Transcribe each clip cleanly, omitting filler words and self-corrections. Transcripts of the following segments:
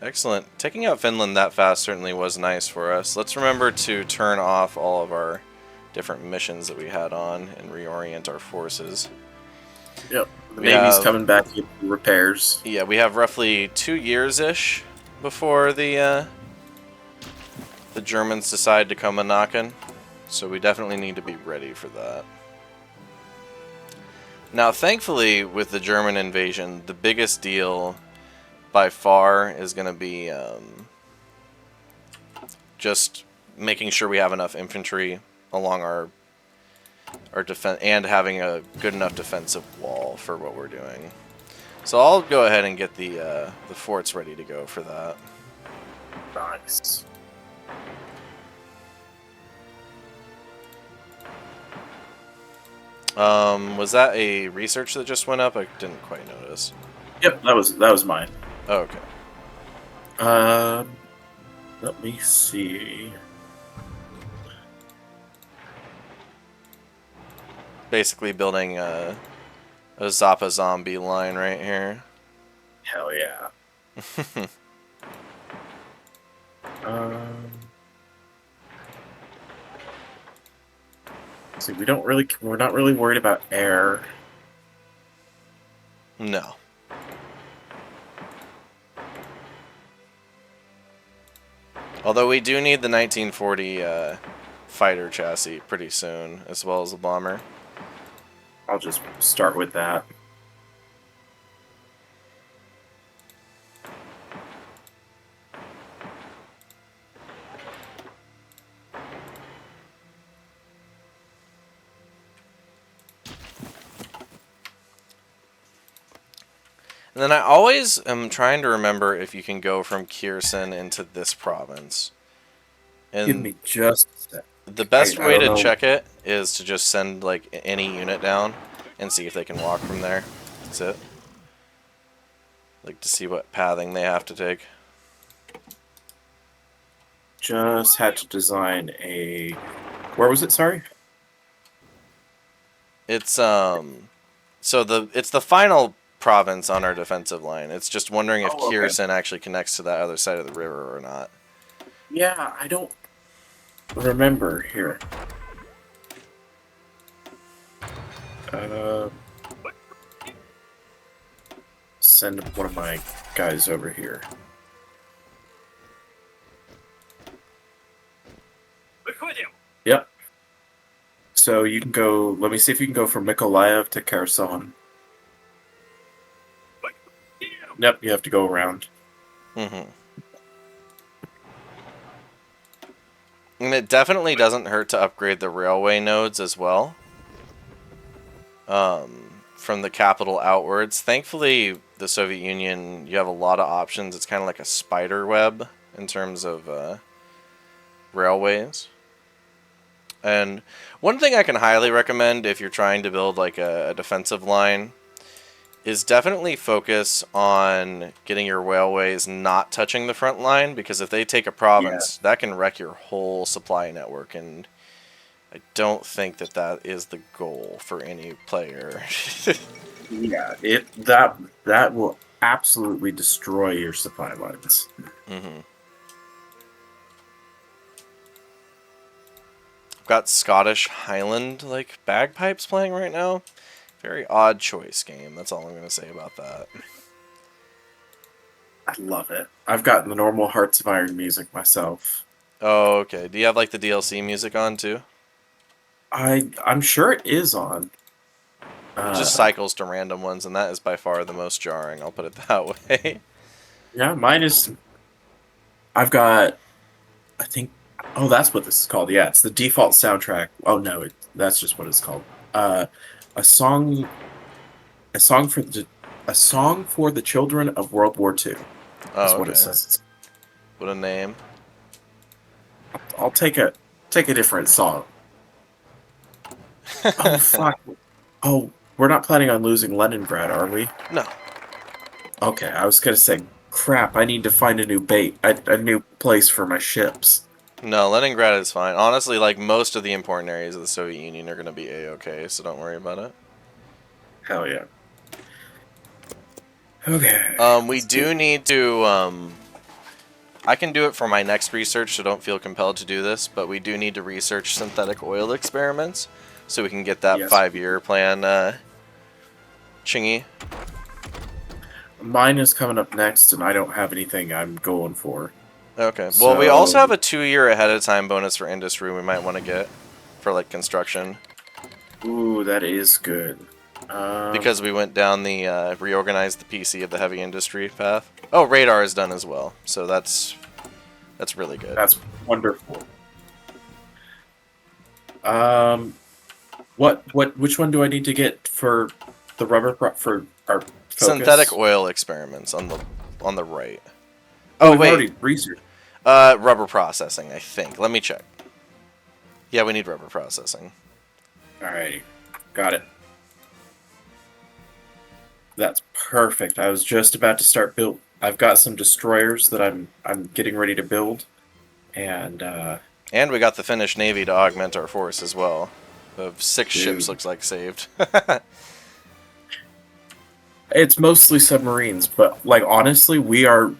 Excellent. Taking out Finland that fast certainly was nice for us. Let's remember to turn off all of our different missions that we had on and reorient our forces. Yep. The We Navy's have, coming back to repairs. yeah, we have roughly 2 years-ish before the Germans decide to come a-knockin', so we definitely need to be ready for that. Now, thankfully, with the German invasion, the biggest deal by far is going to be just making sure we have enough infantry along our defense and having a good enough defensive wall for what we're doing. So I'll go ahead and get the forts ready to go for that. Nice. Was that a research that just went up? I didn't quite notice. Yep, that was mine. Oh, okay. Let me see. Basically building a Zappa zombie line right here. Hell yeah. See, we're not really worried about air. No. Although we do need the 1940 fighter chassis pretty soon, as well as the bomber. I'll just start with that. And then I always am trying to remember if you can go from Kherson into this province. Give And me just a sec. the best I way don't to know. check it is to just send like any unit down and see if they can walk from there. That's it. Like to see what pathing they have to take. Just had to design a. Where was it? Sorry. It's it's the final province on our defensive line. It's just wondering if Oh, okay. Kherson actually connects to that other side of the river or not. Yeah, I don't remember here. Uh, Send one of my guys over here. Yep. So you can go. Let me see if you can go from Mykolaiv to Kherson. Yep, you have to go around. Mm-hmm. And it definitely doesn't hurt to upgrade the railway nodes as well. From the capital outwards. Thankfully, the Soviet Union, you have a lot of options. It's kind of like a spider web in terms of railways. And one thing I can highly recommend if you're trying to build like a defensive line is definitely focus on getting your railways not touching the front line, because if they take a Yeah. province, that can wreck your whole supply network, and I don't think that that is the goal for any player. Yeah, that will absolutely destroy your supply lines. Mm-hmm. Got Scottish Highland like bagpipes playing right now. Very odd choice game. That's all I'm gonna say about that. I love it. I've got the normal Hearts of Iron music myself. Oh, okay. Do you have like the DLC music on too? I'm sure it is on. It just Uh, cycles to random ones, and that is by far the most jarring. I'll put it that way. yeah, mine is. I've got. I think. Oh, that's what this is called. Yeah, it's the default soundtrack. Oh no, that's just what it's called. Uh, a song. A song for the. A song for the children of World War II is Oh, what it okay. says. What a name. I'll take a different song. Oh fuck. Oh, we're not planning on losing Leningrad, are we? No. Okay, I was gonna say, crap. I need to find a new bait, a new place for my ships. No, Leningrad is fine. Honestly, like most of the important areas of the Soviet Union are going to be A-okay, so don't worry about it. Hell yeah. Okay, We let's get. do need to I can do it for my next research, so don't feel compelled to do this, but we do need to research synthetic oil experiments so we can get that Yes. 5-year plan chingy. Mine is coming up next, and I don't have anything I'm going for. Okay. Well, we also So, have a 2-year ahead of time bonus for industry we might want to get for like construction ooh, that is good. because we went down the reorganized the PC of the heavy industry path. Oh, radar is done as well, so that's really good. That's wonderful. Which one do I need to get for the for our focus? Synthetic oil experiments on the right. Oh, Oh we've wait, already researched. rubber processing. I think. Let me check. Yeah, we need rubber processing. Alrighty, got it. That's perfect. I was just about to start build. I've got some destroyers that I'm getting ready to build, and And we got the Finnish Navy to augment our force as well. Of 6 ships dude, looks like saved. it's mostly submarines. But like honestly, we are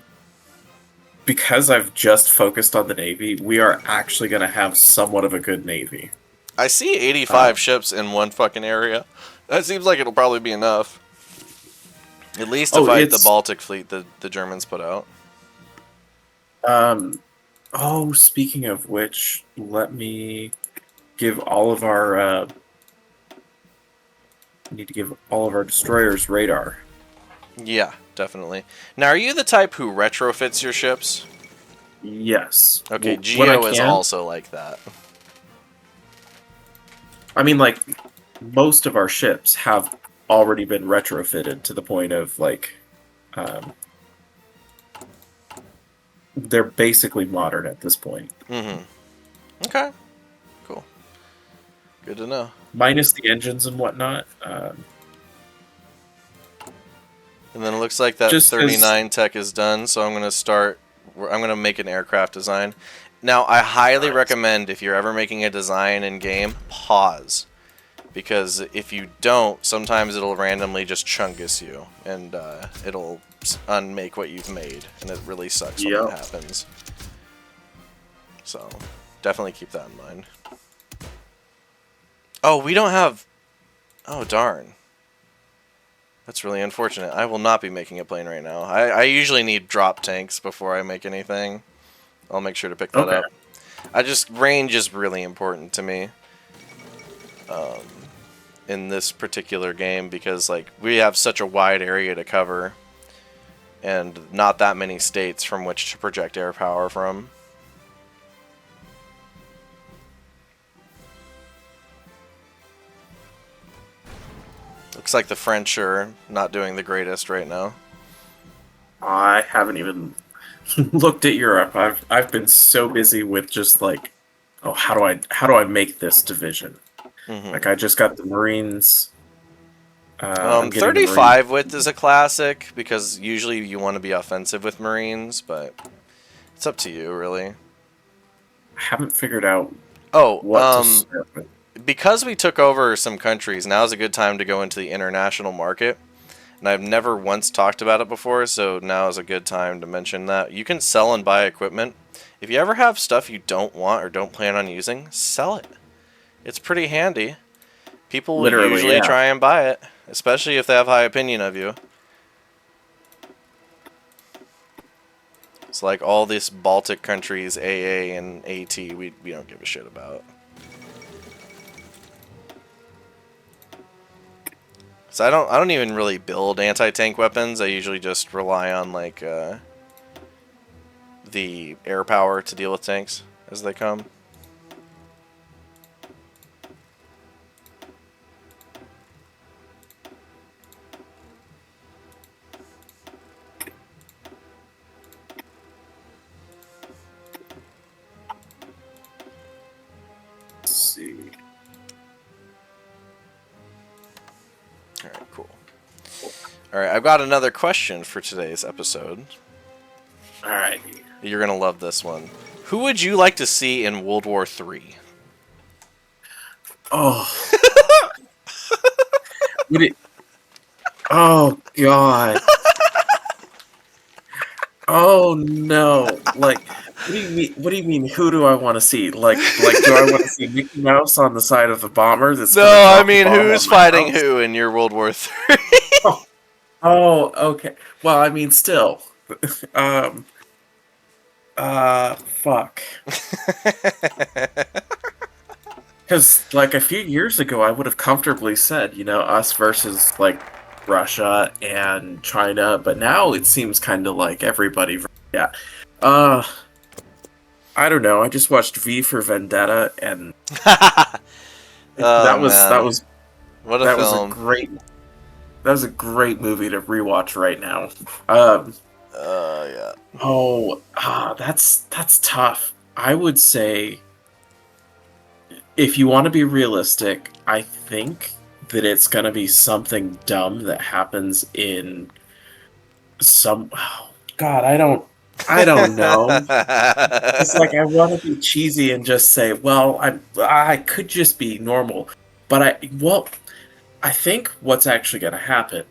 because I've just focused on the Navy. We are actually going to have somewhat of a good Navy. I see Uh, 85 ships in one fucking area. That seems like it'll probably be enough. At least to oh, fight the it's Baltic fleet the Germans put out. um. Oh, speaking of which, let me give all of our need to give all of our destroyers radar. Yeah, definitely. Now, are you the type who retrofits your ships? Yes. Okay, When I Geo is can. also like that. I mean, like, most of our ships have already been retrofitted to the point of, like, um, they're basically modern at this point. Mm-hmm. Okay, cool. Good to know. Minus the engines and whatnot. And then it looks like that Just because. 39 tech is done, so I'm going to start... I'm going to make an aircraft design. Now, I highly Nice. recommend, if you're ever making a design in-game, pause. Because if you don't, sometimes it'll randomly just chungus you, and it'll unmake what you've made, and it really sucks when that Yep. happens. So, definitely keep that in mind. Oh, we don't have... Oh, darn. That's really unfortunate. I will not be making a plane right now. I usually need drop tanks before I make anything. I'll make sure to pick that Okay. up. Range is really important to me. In this particular game because like we have such a wide area to cover and not that many states from which to project air power from. Looks like the French are not doing the greatest right now. I haven't even looked at Europe. I've been so busy with just like, oh, how do I make this division? Like Mm-hmm. I just got the Marines. I'm getting the Marines. 35 width is a classic because usually you want to be offensive with Marines, but it's up to you really. I haven't figured out Oh, what to start with. because we took over some countries, now is a good time to go into the international market. And I've never once talked about it before, so now is a good time to mention that. You can sell and buy equipment. If you ever have stuff you don't want or don't plan on using, sell it. It's pretty handy. People will Literally, usually yeah. try and buy it, especially if they have high opinion of you. It's like all these Baltic countries, AA and AT, we don't give a shit about. So I don't even really build anti-tank weapons. I usually just rely on like the air power to deal with tanks as they come. Let's see. All right, cool. All right, I've got another question for today's episode. All right. You're gonna love this one. Who would you like to see in World War III? Oh. Would it? Oh God. Oh no! Like, what do you mean? What do you mean? Who do I want to see? Like, do I want to see Mickey Mouse on the side of the bomber that's No, going to I drop the mean bomb who's on my fighting house? who in your World War III? Oh, oh, okay. Well, I mean, still, um, fuck. Because like a few years ago, I would have comfortably said, us versus like Russia and China, but now it seems kind of like everybody. Yeah. Uh, I don't know. I just watched V for Vendetta, and Oh that was that man, was what a that was a film! great that was a great movie to rewatch right now. Um, Yeah. that's tough. I would say if you want to be realistic, I think that it's gonna be something dumb that happens in some. Oh, God, I don't know. It's like I want to be cheesy and just say, well, I could just be normal, but I think what's actually gonna happen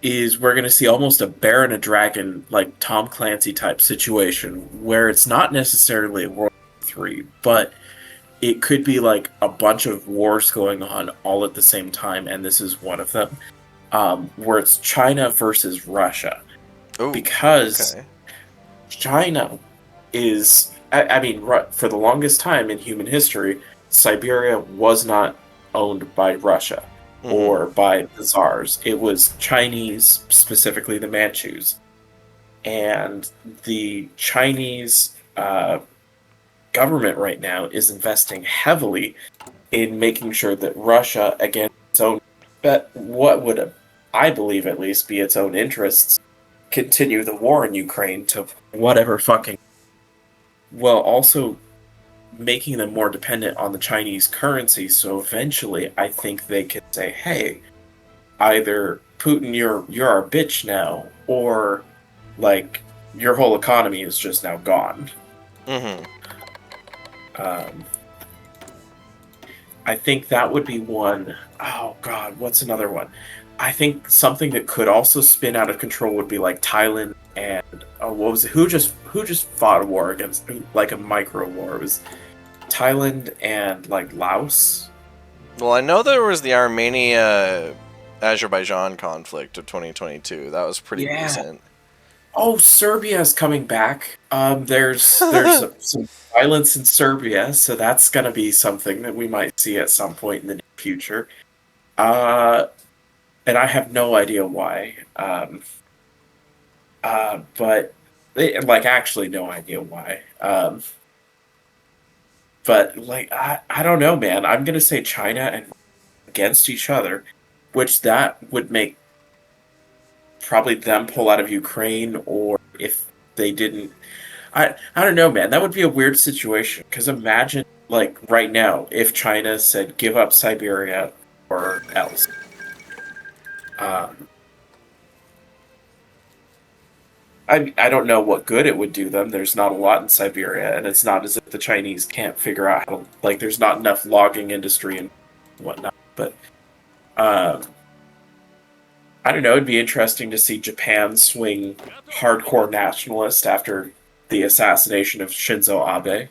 is we're gonna see almost a Bear and a Dragon like Tom Clancy type situation where it's not necessarily a World War III, but it could be like a bunch of wars going on all at the same time, and this is one of them, where it's China versus Russia. Ooh, Because okay. China I mean, for the longest time in human history, Siberia was not owned by Russia Mm-hmm. or by the Tsars. It was Chinese, specifically the Manchus. And the Chinese government right now is investing heavily in making sure that Russia, again, its own, but what would I believe at least be its own interests, continue the war in Ukraine to whatever fucking, well, also making them more dependent on the Chinese currency. So eventually, I think they can say, "Hey, either Putin, you're our bitch now, or like your whole economy is just now gone." Mm-hmm. Um, I think that would be one. Oh God, what's another one? I think something that could also spin out of control would be like Thailand and what was it? Who just fought a war against like a micro war? It was Thailand and like Laos. Well, I know there was the Armenia Azerbaijan conflict of 2022. That was pretty Yeah. recent. Oh, Serbia is coming back. There's some violence in Serbia, so that's gonna be something that we might see at some point in the near future. Uh, and I have no idea why. But like actually no idea why. But like I don't know, man. I'm gonna say China and against each other, which that would make probably them pull out of Ukraine, or if they didn't, I don't know, man. That would be a weird situation because imagine like right now if China said give up Siberia or else. Um, I don't know what good it would do them. There's not a lot in Siberia, and it's not as if the Chinese can't figure out how to, like, there's not enough logging industry and whatnot. But um, I don't know. It'd be interesting to see Japan swing hardcore nationalist after the assassination of Shinzo Abe,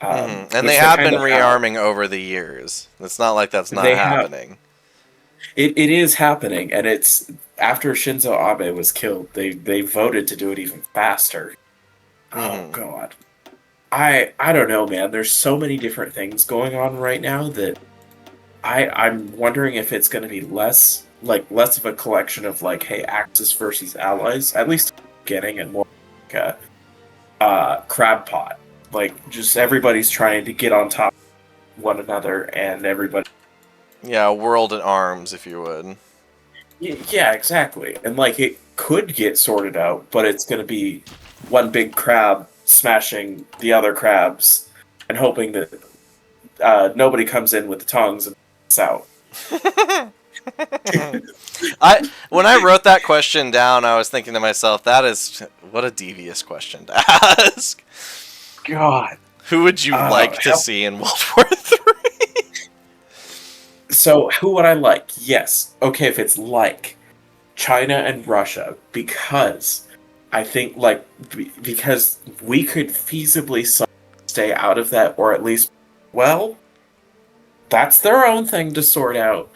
Mm-hmm. And they which they have kind been of have. rearming over the years. It's not like that's not They have. happening. It is happening, and it's after Shinzo Abe was killed. They voted to do it even faster. Oh Mm-hmm. God. I don't know, man. There's so many different things going on right now that I'm wondering if it's going to be less of a collection of like, hey, Axis versus Allies, at least getting, and more like a crab pot. Like just everybody's trying to get on top of one another, and everybody. Yeah, world at arms, if you would. Yeah, exactly. And like it could get sorted out, but it's going to be one big crab smashing the other crabs and hoping that nobody comes in with the tongs and it's out. I when I wrote that question down, I was thinking to myself, that is what a devious question to ask. God. Who would you like to Hell. see in World War III? So who would I like? Yes. Okay, if it's like China and Russia, because I think like because we could feasibly stay out of that, or at least, well, that's their own thing to sort out.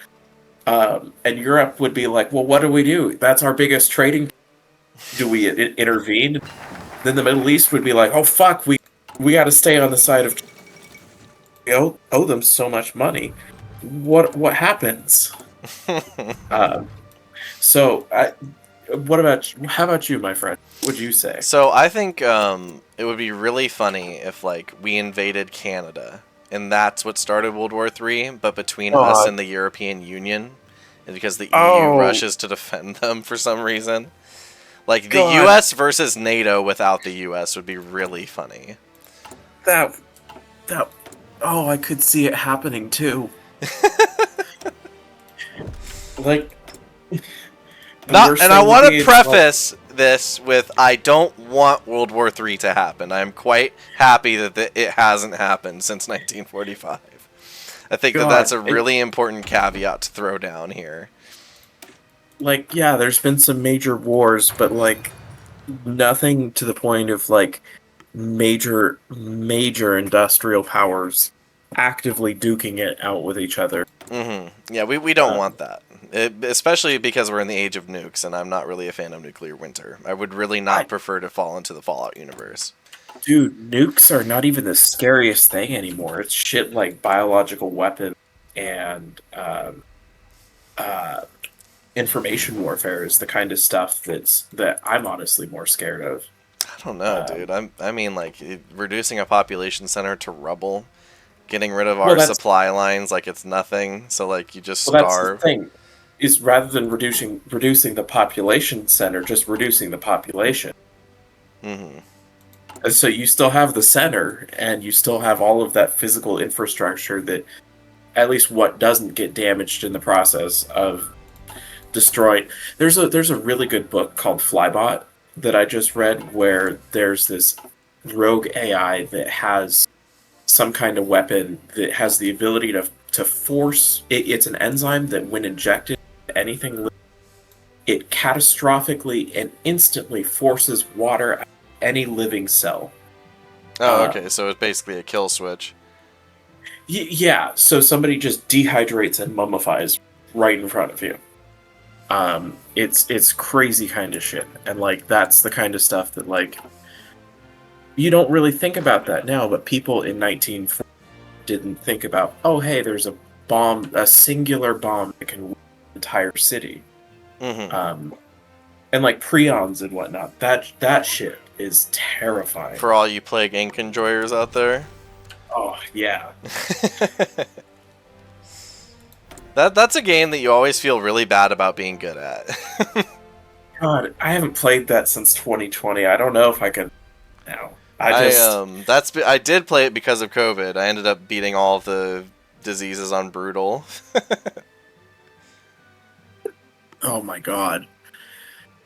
And Europe would be like, well, what do we do? That's our biggest trading. Do we intervene? Then the Middle East would be like, oh fuck, we got to stay on the side of we owe them so much money. What happens? Um, so what about how about you, my friend? What would you say? So I think it would be really funny if like we invaded Canada, and that's what started World War III, but between us and the European Union, and because the EU Oh rushes to defend them for some reason. Like the God, US versus NATO without the US would be really funny. that that oh, I could see it happening too. Like Not, and I we're want being to like, preface this with I don't want World War III to happen. I'm quite happy that it hasn't happened since 1945. I think that that's God, a really important caveat to throw down here. like yeah, there's been some major wars, but like nothing to the point of like major industrial powers actively duking it out with each other. Yeah, we don't Um, want that. Especially because we're in the age of nukes, and I'm not really a fan of nuclear winter. I would really not I prefer to fall into the Fallout universe. Dude, nukes are not even the scariest thing anymore. It's shit like biological weapons and uh, information warfare is the kind of stuff that I'm honestly more scared of. I don't know, Um, dude. I mean, like reducing a population center to rubble, getting rid of well, our that's supply lines like it's nothing. So like you just that's the starve. thing. Is rather than reducing the population center, just reducing the population. hmm And so you still have the center, and you still have all of that physical infrastructure that at least what doesn't get damaged in the process of destroyed. There's a really good book called Flybot that I just read where there's this rogue AI that has some kind of weapon that has the ability to force it's an enzyme that when injected into anything it catastrophically and instantly forces water out of any living cell. Oh, okay. Um, So it's basically a kill switch. yeah, so somebody just dehydrates and mummifies right in front of you. It's crazy kind of shit, and like that's the kind of stuff that like you don't really think about that now, but people in 1940 didn't think about. Oh, hey, there's a bomb, a singular bomb that can ruin an entire city, hmm um, and like prions and whatnot. That shit is terrifying. For all you Plague Inc. enjoyers out there. Oh yeah, That's a game that you always feel really bad about being good at. God, I haven't played that since 2020. I don't know if I can now. I I just I did play it because of COVID. I ended up beating all of the diseases on brutal. oh my god,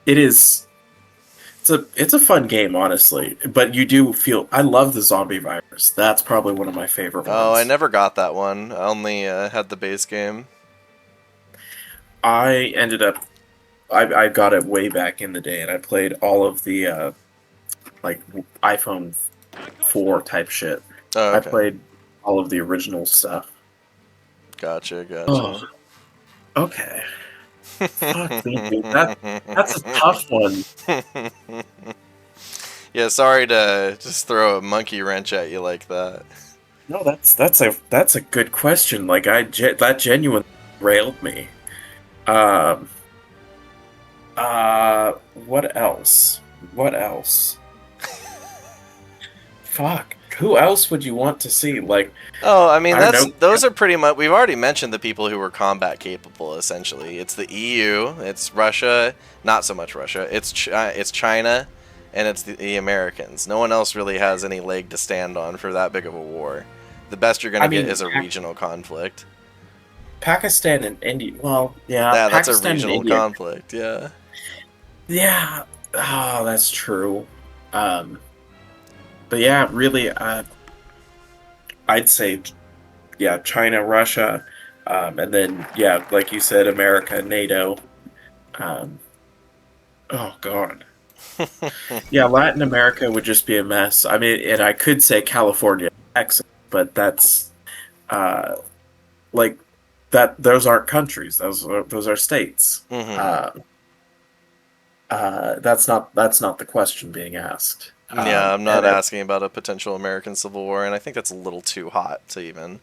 it is. It's a fun game, honestly. But you do feel I love the zombie virus. That's probably one of my favorite Oh, I ones. never got that one. I only had the base game. I ended up I got it way back in the day, and I played all of the like iPhone 4 type shit. Oh, I okay. played all of the original stuff. Gotcha, Oh, gotcha. okay. Fuck me, dude. That's a tough one. Yeah, sorry to just throw a monkey wrench at you like that. No, that's a good question. Like that genuinely railed me. Um. What else? What else? Fuck. Who else would you want to see? Like, Oh, I mean I don't know. those are pretty much we've already mentioned the people who were combat capable essentially. It's the EU, it's Russia, not so much Russia. It's China and it's the Americans. No one else really has any leg to stand on for that big of a war. The best you're going I to get mean, is a regional conflict. Pakistan and India. Well, yeah, Yeah, that's a Pakistan and regional India. conflict. Yeah. Yeah. Oh, that's true. Um, but yeah, really, I'd say, yeah, China, Russia, and then yeah, like you said, America, NATO. Um, oh God. Yeah, Latin America would just be a mess. I mean, and I could say California, Texas, but that's uh, like that. Those aren't countries. Those are states. Hmm. Uh, that's not the question being asked. Yeah, I'm not And asking about a potential American Civil War, and I think that's a little too hot to even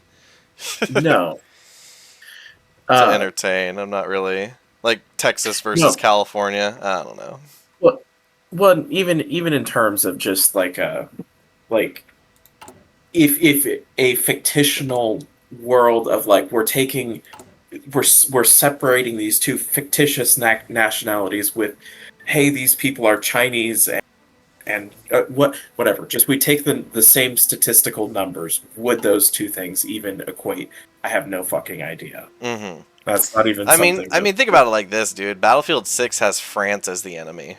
no, to uh, entertain. I'm not really like Texas versus no. California. I don't know. Well, even in terms of just like if a fictional world of like we're separating these two fictitious nationalities with, hey, these people are Chinese and whatever. Just we take the same statistical numbers. Would those two things even equate? I have no fucking idea. Hmm. That's not even I mean, something I that mean, think about it like this, dude. Battlefield 6 has France as the enemy.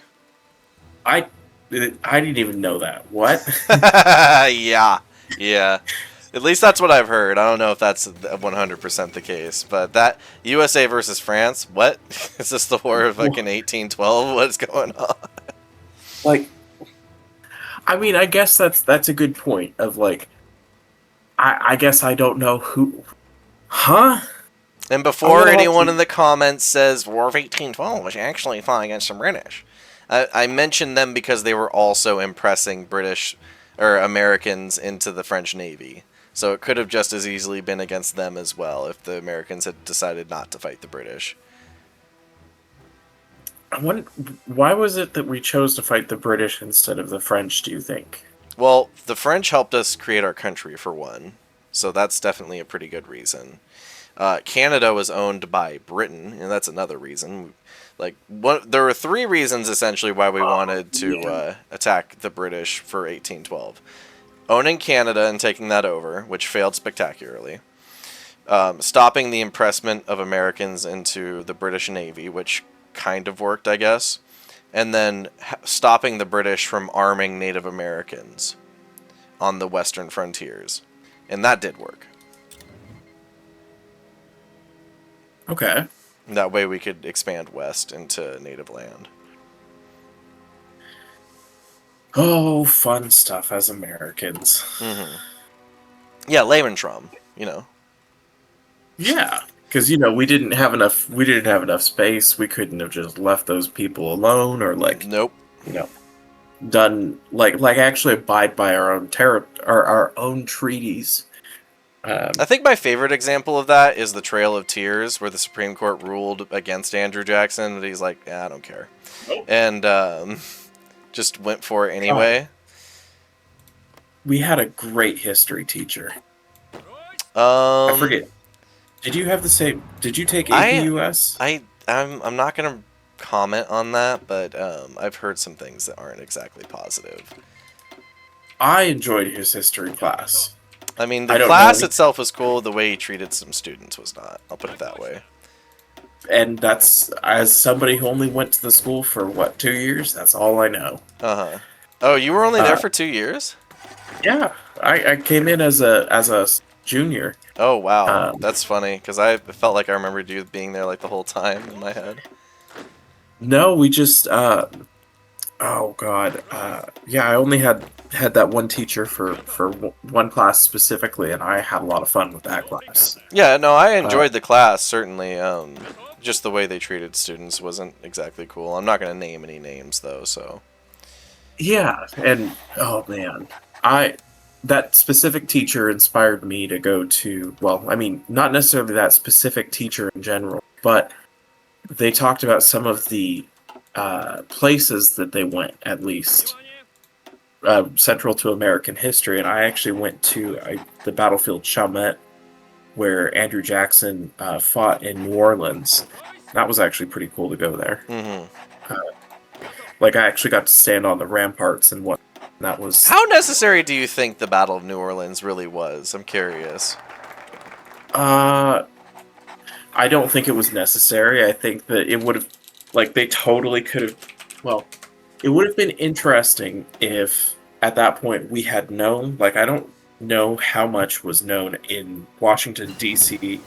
I I didn't even know that. What? Yeah, yeah. At least that's what I've heard. I don't know if that's 100% the case, but that USA versus France. What is this? The War of fucking 1812? What's going on? Like, I mean, I guess that's a good point. Of like, I guess I don't know who, huh? And I'm before gonna have anyone to. in the comments says War of 1812 was actually fought against the British, I mentioned them because they were also impressing British or Americans into the French Navy. So it could have just as easily been against them as well if the Americans had decided not to fight the British. I wonder, why was it that we chose to fight the British instead of the French? Do you think? Well, the French helped us create our country for one, so that's definitely a pretty good reason. Canada was owned by Britain, and that's another reason. There were three reasons essentially why we wanted to Yeah. attack the British for 1812: owning Canada and taking that over, which failed spectacularly; stopping the impressment of Americans into the British Navy, which kind of worked, I guess; and then stopping the British from arming Native Americans on the western frontiers, and that did work. Okay. That way we could expand west into native land. Oh, fun stuff as Americans. Hmm. Yeah, Lebensraum, you know. Yeah, because we didn't have enough. We didn't have enough space. We couldn't have just left those people alone, or like Nope. you know done like actually abide by our own our own treaties. I think my favorite example of that is the Trail of Tears, where the Supreme Court ruled against Andrew Jackson, and he's like, I don't care. And just went for it God, anyway. we had a great history teacher. I Um, forget. Did you have the same? Did you take I, APUS? I'm not gonna comment on that, but I've heard some things that aren't exactly positive. I enjoyed his history class. I mean, the I don't know class any, itself was cool. The way he treated some students was not. I'll put it that way. and that's as somebody who only went to the school for what 2 years. That's all I know. Uh huh. Oh, you were only there Uh, for 2 years? yeah, I came in as a junior. Oh wow, Um, that's funny because I felt like I remembered you being there like the whole time in my head. no, we just oh god, yeah, I only had that one teacher for one class specifically, and I had a lot of fun with that class. Yeah, no, I Uh, enjoyed the class certainly. Just the way they treated students wasn't exactly cool. I'm not gonna name any names though, so. yeah, and oh man, I that specific teacher inspired me to go to. Well, I mean, not necessarily that specific teacher in general, but they talked about some of the places that they went, at least central to American history. And I actually went to the battlefield Chalmette, where Andrew Jackson fought in New Orleans. That was actually pretty cool to go there. Hmm. Uh, like I actually got to stand on the ramparts and what. That was. How necessary do you think the Battle of New Orleans really was? I'm curious. Uh, I don't think it was necessary. I think that it would have, like, they totally could have. Well, it would have been interesting if at that point we had known. Like, I don't know how much was known in Washington D.C.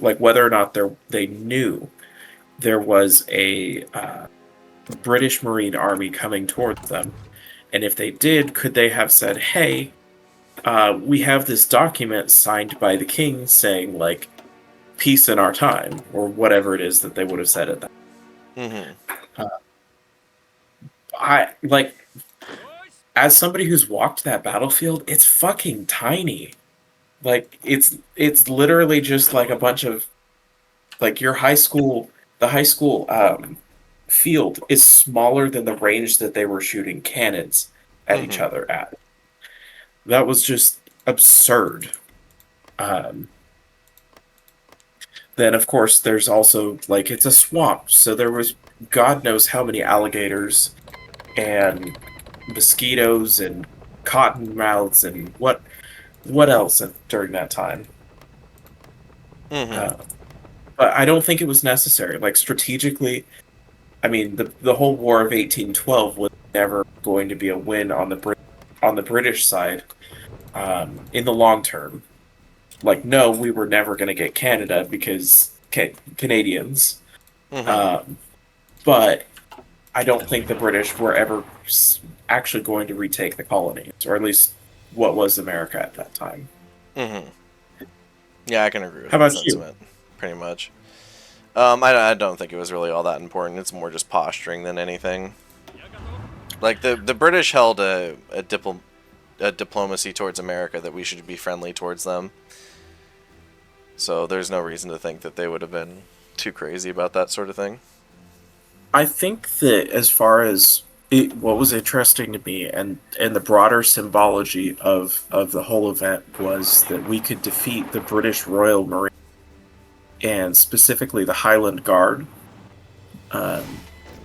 Like whether or not they knew there was a British Marine Army coming towards them? And if they did, could they have said, "Hey, we have this document signed by the king saying like peace in our time," or whatever it is that they would have said at that. Mm-hmm. Uh, I like as somebody who's walked that battlefield, it's fucking tiny. Like it's literally just like a bunch of like your high school the high school field is smaller than the range that they were shooting cannons at each Mm-hmm. other at. That was just absurd. Um, then of course there's also like it's a swamp, so there was God knows how many alligators and mosquitoes and cottonmouths and what else during that time. Mm-hmm. Uh, but I don't think it was necessary. Like strategically, I mean, the whole War of 1812 was never going to be a win on the British side in the long term. Like, no, we were never going to get Canada because Canadians. Mm-hmm. Um, but I don't think the British were ever actually going to retake the colonies, or at least what was America at that time. Mm-hmm. Yeah, I can agree with How that about you? sentiment, pretty much. I don't think it was really all that important. It's more just posturing than anything. Like the British held a diplomacy towards America that we should be friendly towards them. So there's no reason to think that they would have been too crazy about that sort of thing. I think that as far as what was interesting to me and the broader symbology of the whole event was that we could defeat the British Royal Marine and specifically the Highland Guard. Um,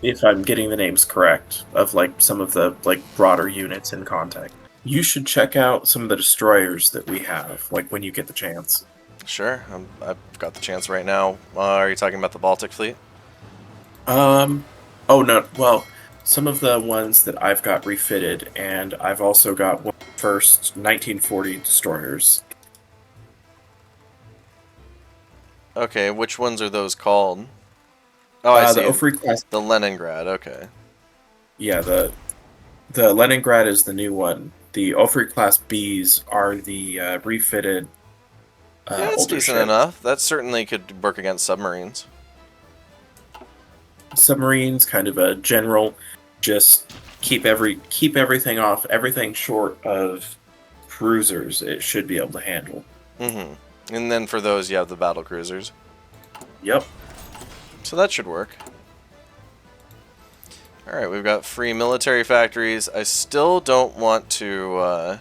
if I'm getting the names correct of like some of the like broader units in context. You should check out some of the destroyers that we have, like when you get the chance. Sure, I've got the chance right now. Are you talking about the Baltic Fleet? Um, oh no, well, some of the ones that I've got refitted, and I've also got one first 1940 destroyers. Okay, which ones are those called? Oh, I The see. Ofri class, The Leningrad. Okay. yeah, the Leningrad is the new one. The Ofri class Bs are the refitted Yeah, it's older decent ships. enough. That certainly could work against submarines. Submarines, kind of a general, just keep everything off, everything short of cruisers. It should be able to handle. Mm-hmm. And then for those, you have the battle cruisers. Yep. So that should work. Alright, we've got free military factories. I still don't want to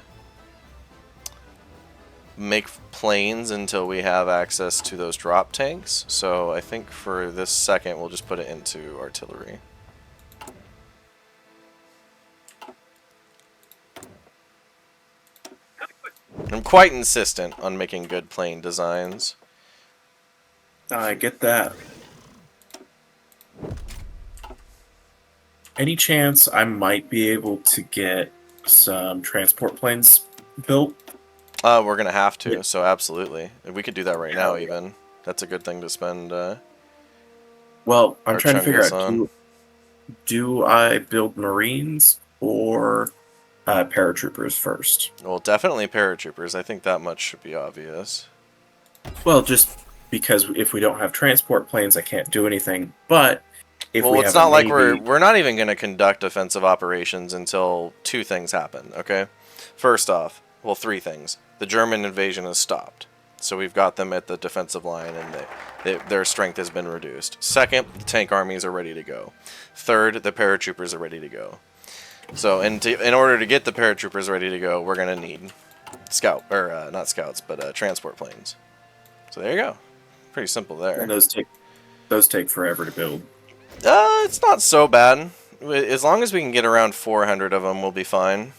make planes until we have access to those drop tanks. So I think for this second, we'll just put it into artillery. I'm quite insistent on making good plane designs. I get that. Any chance I might be able to get some transport planes built? We're gonna have Yeah. to, so absolutely. We could do that right now, Hell yeah. even. That's a good thing to spend Well, I'm our trying to figure chungus out on. do I build Marines or paratroopers first? Well, definitely paratroopers. I think that much should be obvious. Well, just because if we don't have transport planes, I can't do anything. But if we Well, it's have a not like we're navy, we're not even going to conduct offensive operations until two things happen, okay? First off, well, three things. The German invasion has stopped. So we've got them at the defensive line and their strength has been reduced. Second, the tank armies are ready to go. Third, the paratroopers are ready to go. So in order to get the paratroopers ready to go, we're going to need not scouts, but transport planes. So there you go. Pretty simple and there. those take forever to build. It's not so bad. As long as we can get around 400 of them, we'll be fine.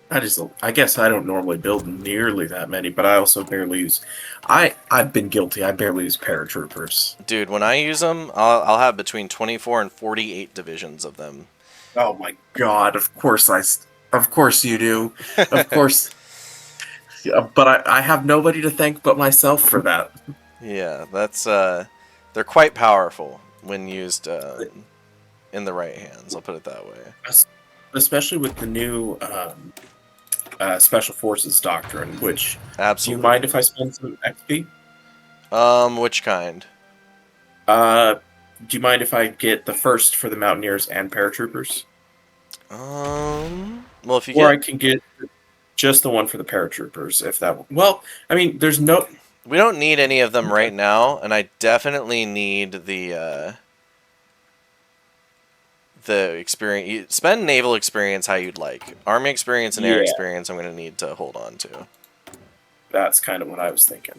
I guess I don't normally build nearly that many, but I also barely use. I've been guilty. I barely use paratroopers. Dude, when I use them, I'll have between 24 and 48 divisions of them. Oh my god! Of course you do. Of course. Yeah, but I have nobody to thank but myself for that. Yeah, that's they're quite powerful when used in the right hands. I'll put it that way. Especially with the new Special Forces Doctrine, which, do you mind Absolutely. if I spend some XP? Which kind? Uh, do you mind if I get the first for the Mountaineers and Paratroopers? Well, if you Or get, I can get just the one for the Paratroopers, if that... Well, I mean, there's no... we don't need any of them Okay. right now, and I definitely need the experience. Spend naval experience how you'd like. Army experience and air Yeah, experience, I'm gonna need to hold on to. that's kind of what I was thinking.